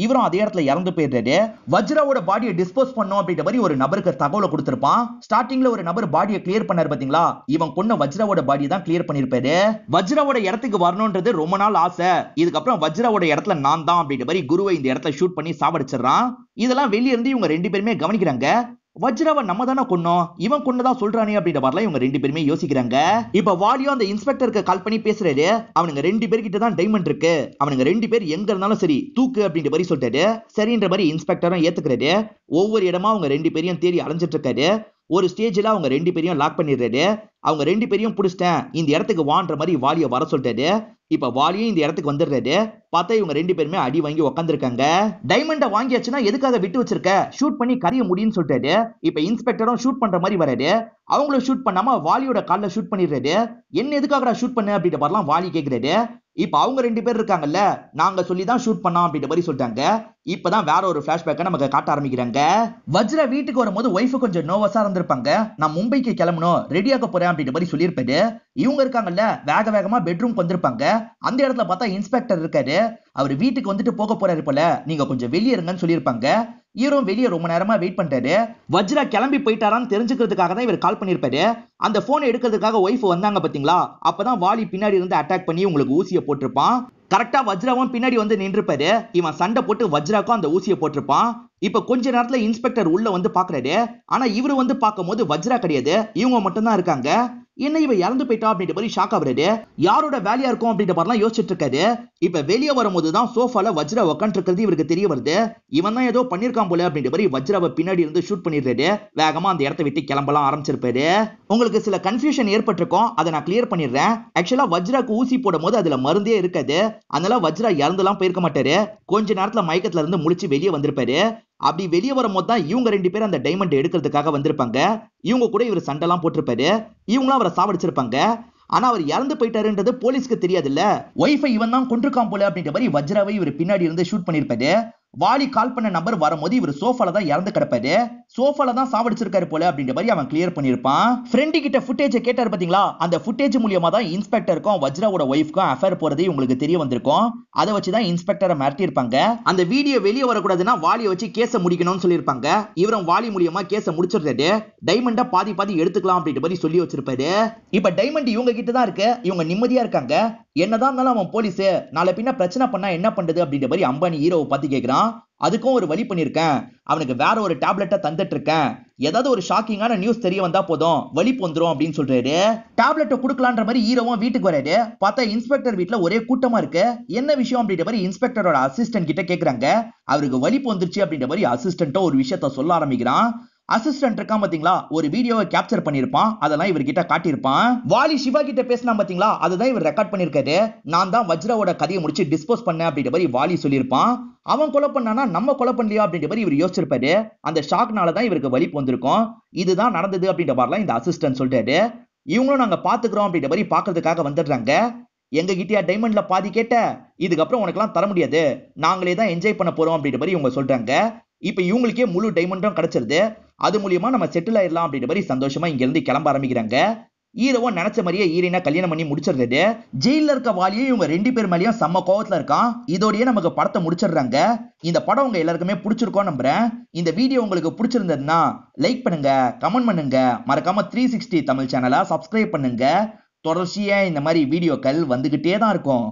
A: இவரும் அதே இடத்துல இறந்து போயிடுறாரு. வஜ்ராவோட பாடியை டிஸ்போஸ் பண்ணோம் அப்படின்ற மாதிரி ஒரு நபருக்கு தகவலை கொடுத்திருப்பான். ஸ்டார்டிங்ல ஒரு நபர் பாடியை கிளியர் பண்ணாரு பாத்தீங்களா, இவன் கொன்ன வஜ்ராவோட பாடியை தான் கிளியர் பண்ணிருப்பாரு. வஜ்ராவோட இடத்துக்கு வரணும்ன்றது ரொம்ப நாள் ஆசை. இதுக்கப்புறம் வஜ்ராவோட இடத்துல நான் தான் அப்படின்ற மாதிரி குருவை இந்த இடத்துல ஷூட் பண்ணி சாவடிச்சிடறான். இதெல்லாம் வெளிய இருந்து இவங்க ரெண்டு பேருமே கவனிக்கிறாங்க. வஜ்ராவை நம்ம தானே கொன்னோம், இவன் கொன்னதா சொல்றானே அப்படின்ற மாதிரிலாம் இவங்க ரெண்டு பேருமே யோசிக்கிறாங்க. இப்ப வாலியும் அந்த இன்ஸ்பெக்டருக்கு கால் பண்ணி பேசுறாரு. அவனுங்க ரெண்டு பேர்கிட்ட தான் டைமண்ட் இருக்கு, அவனுங்க ரெண்டு பேர் எங்க இருந்தாலும் சரி தூக்கு அப்படின்ற மாதிரி சொல்லிட்டாரு. சரின்ற மாதிரி இன்ஸ்பெக்டரும் ஏத்துக்கிறாரு. ஒவ்வொரு இடமா அவங்க ரெண்டு பேரையும் தேடி அலைஞ்சிட்டு இருக்காரு. ஒரு ஸ்டேஜ்ல அவங்க ரெண்டு பேரையும் லாக் பண்ணிடுறாரு. அவங்க ரெண்டு பேரையும் பிடிச்சிட்டேன், இந்த இடத்துக்கு வான்ற மாதிரி வாலிய வர சொல்லிட்டாரு. இப்ப வாலியும் இந்த இடத்துக்கு வந்துடுறாரு. பார்த்தா இவங்க ரெண்டு பேருமே அடி வாங்கி உட்காந்துருக்காங்க. டைமண்ட வாங்கியாச்சுன்னா எதுக்காக விட்டு வச்சிருக்க, ஷூட் பண்ணி கரிய முடியும்னு சொல்லிட்டாரு. இப்ப இன்ஸ்பெக்டரும் ஷூட் பண்ற மாதிரி வராரு. அவங்களும் ஷூட் பண்ணாம வாலியோட கால்ல ஷூட் பண்ணிடுறாரு. என்ன எதுக்காக ஷூட் பண்ண அப்படின்ற மாதிரிலாம் வாலி கேக்குறாரு. இப்ப அவங்க ரெண்டு பேர் இருக்காங்கல்ல, நாங்க சொல்லி தான் ஷூட் பண்ணோம் அப்படின்ற மாதிரி சொல்லிட்டாங்க. இப்பதான் வேற ஒரு பிளாஷ்பேக்கை நமக்கு காட்ட ஆரம்பிக்கிறாங்க. வஜ்ரா வீட்டுக்கு வரும்போது ஒய்ஃபு கொஞ்சம் நர்வஸா இருந்திருப்பாங்க. நான் மும்பைக்கு கிளம்பணும், ரெடியாக போறேன் அப்படின்ற மாதிரி சொல்லியிருப்பாரு. இவங்க இருக்காங்கல்ல, வேக வேகமா பெட்ரூம்க்கு வந்திருப்பாங்க. அந்த இடத்துல பார்த்தா இன்ஸ்பெக்டர் இருக்காரு. அவர் வீட்டுக்கு வந்துட்டு போக போறாரு போல, நீங்க கொஞ்சம் வெளியே இருங்கன்னு சொல்லியிருப்பாங்க. இவரும் வெளியே ரொம்ப நேரமா வெயிட் பண்றாரு. வஜ்ரா கிளம்பி போயிட்டாரான்னு தெரிஞ்சுக்கிறதுக்காக தான் இவர் கால் பண்ணிருப்பாரு. அந்த போனை எடுக்கிறதுக்காக ஒய்ஃப் வந்தாங்க பாத்தீங்களா, அப்பதான் வாலி பின்னாடி இருந்து அட்டாக் பண்ணி உங்களுக்கு ஊசியை போட்டிருப்பான். கரெக்டா வஜ்ராவும் பின்னாடி வந்து நின்றுப்பாரு. இவன் சண்டை போட்டு வஜ்ராக்கும் அந்த ஊசியை போட்டிருப்பான். இப்ப கொஞ்ச நேரத்துல இன்ஸ்பெக்டர் உள்ள வந்து பாக்குறாரு. ஆனா இவரு வந்து பார்க்கும்போது வஜ்ரா கிடையாது, இவங்க மட்டும் தான் இருக்காங்க. என்ன இவ இறந்து போயிட்டா அப்படின்ற மாதிரி ஷாக் ஆகுறாரு. யாரோட வேலையா இருக்கும் அப்படின்ற மாதிரிலாம் யோசிச்சுட்டு இருக்காரு. இப்ப வெளியே வரும்போது தான் சோஃபால வஜ்ரா உட்காந்து இருக்கிறது இவருக்கு தெரிய வருது. இவன் தான் ஏதோ பண்ணிருக்கான் போல அப்படின்ற மாதிரி வஜ்ராவை பின்னாடி இருந்து ஷூட் பண்ணிடுறாரு. வேகமா அந்த இடத்தை விட்டு கிளம்பலாம் ஆரம்பிச்சிருப்பாரு. உங்களுக்கு சில கன்ஃபியூஷன் ஏற்பட்டிருக்கும், அதை நான் கிளியர் பண்ணிடுறேன். ஆக்சுவலா வஜ்ராக்கு ஊசி போடும் போது அதுல மருந்தே இருக்காது. அதனால வஜ்ரா இறந்துலாம் போயிருக்க மாட்டாரு. கொஞ்ச நேரத்துல மயக்கத்துல இருந்து முழிச்சு வெளியே வந்திருப்பாரு. அப்படி வெளியே வரும்போது தான் இவங்க ரெண்டு பேரும் அந்த டைமண்ட் எடுக்கிறதுக்காக வந்திருப்பாங்க. இவங்க கூட இவர் சண்டைலாம் போட்டிருப்பாரு. இவங்களும் அவரை சாவடிச்சிருப்பாங்க. ஆனா அவர் இறந்து போயிட்டாருன்றது போலீஸ்க்கு தெரியாதுல்ல. ஒய்ஃபை இவன் தான் கொண்டிருக்கான் போல அப்படின்ற மாதிரி வஜ்ராவை இவர் பின்னாடி இருந்து ஷூட் பண்ணிருப்பாரு. வாலி கால் பண்ண நம்பர் வரும்போது இவர் சோஃபால தான் இறந்து கிடப்பாரு. சோஃபால தான் சாவடிச்சிருக்காரு போல அப்படின்ற மாதிரி அவன் கிளியர் பண்ணிருப்பான். ஃப்ரெண்டு கிட்ட ஃபுட்டேஜ் கேட்டாரு பாத்தீங்களா, அந்த ஃபுட்டேஜ் மூலியமா தான் இன்ஸ்பெக்டருக்கும் வஜ்ராவோட ஒய்ஃப்க்கும் அஃபேர் போறது உங்களுக்கு தெரிய வந்திருக்கும். அதை வச்சுதான் இன்ஸ்பெக்டரை மிரட்டி இருப்பாங்க. அந்த வீடியோ வெளியே வரக்கூடாதுன்னா வாலியை வச்சு கேஸ முடிக்கணும்னு சொல்லியிருப்பாங்க. இவரும் வாலி மூலியமா கேஸ முடிச்சிடுறாரு. டைமண்ட பாதி பாதி எடுத்துக்கலாம் அப்படின்ற மாதிரி சொல்லி வச்சிருப்பாரு. இப்ப டைமண்ட் இவங்க கிட்ட தான் இருக்கு, இவங்க நிம்மதியா இருக்காங்க. என்னதான் இருந்தாலும் அவன் போலீஸ், நாளை பின்ன பிரச்சனை பண்ணா என்ன பண்றது அப்படின்ற மாதிரி அம்பானி ஹீரோவை பார்த்து கேட்கிறான். அதுக்கும் ஒரு வழி பண்ணிருக்கேன், அவனுக்கு வேற ஒரு டேப்லெட்டை தந்துட்டு இருக்கேன். ஏதாவது ஒரு ஷாக்கிங்கான நியூஸ் தெரிய வந்தா போதும், வழி வந்துரும் அப்படின்னு சொல்றாரு. டேப்லெட்டை கொடுக்கலான்ற மாதிரி ஹீரோவும் வீட்டுக்கு வராரு. பார்த்தா இன்ஸ்பெக்டர் வீட்டுல ஒரே கூட்டமா இருக்கு. என்ன விஷயம் அப்படின்ற மாதிரி இன்ஸ்பெக்டரோட அசிஸ்டன்ட் கிட்ட கேக்குறாங்க. அவருக்கு வலிப்பு வந்துருச்சு அப்படின்ற மாதிரி அசிஸ்டன்ட்டோ ஒரு விஷயத்த சொல்ல ஆரம்பிக்கிறான். அசிஸ்டன்ட் இருக்கான் பாத்தீங்களா, ஒரு வீடியோவை கேப்சர் பண்ணிருப்பான். அதெல்லாம் இவர்கிட்ட காட்டியிருப்பான். வாலி சிவா கிட்ட பேசினா பாத்தீங்களா, அதுதான் இவர் ரெக்கார்ட் பண்ணிருக்காரு. நான் தான் வஜ்ராவோட கதையை முடிச்சு டிஸ்போஸ் பண்ண அப்படின்ற மாதிரி வாலி சொல்லியிருப்பான். அவன் கொலை பண்ணானா நம்ம கொலை பண்ணலையா அப்படின்ற மாதிரி இவர் யோசிச்சிருப்பாரு. அந்த ஷாக்னால தான் இவருக்கு வலிப்பு வந்திருக்கும். இதுதான் நடந்தது அப்படின்ற மாதிரிலாம் இந்த அசிஸ்டன்ட் சொல்றாரு. இவங்களும் நாங்க பாத்துக்கிறோம் அப்படின்ற மாதிரி பாக்குறதுக்காக வந்துடுறாங்க. எங்க கிட்டயா டைமண்ட்ல பாதி கேட்ட, இதுக்கப்புறம் உனக்கெல்லாம் தர முடியாது, நாங்களே தான் என்ஜாய் பண்ண போறோம் அப்படின்ற மாதிரி இவங்க சொல்றாங்க. இப்ப இவங்களுக்கே முழு டைமண்டும் கிடைச்சிருது. அது மூலியமா நம்ம செட்டில் ஆயிடலாம் அப்படின்ற மாதிரி சந்தோஷமா இங்க இருந்து கிளம்ப ஆரம்பிக்கிறாங்க. ஹீரோவும் நினைச்ச மாதிரியே ஹீரோயினா கல்யாணம் பண்ணி முடிச்சிடுறது. ஜெயில இருக்க வாலியும் இவங்க ரெண்டு பேர் மேலயும் செம்ம கோவத்துல இருக்கான். இதோடய நமக்கு படத்தை முடிச்சிடுறாங்க. இந்த படம் உங்க எல்லாருக்குமே பிடிச்சிருக்கோம் நம்புறேன். இந்த வீடியோ உங்களுக்கு பிடிச்சிருந்ததுன்னா லைக் பண்ணுங்க, கமெண்ட் பண்ணுங்க, மறக்காம 360 தமிழ் சேனலை சப்ஸ்கிரைப் பண்ணுங்க. தொடர்ச்சியா இந்த மாதிரி வீடியோக்கள் வந்துகிட்டே தான் இருக்கும்.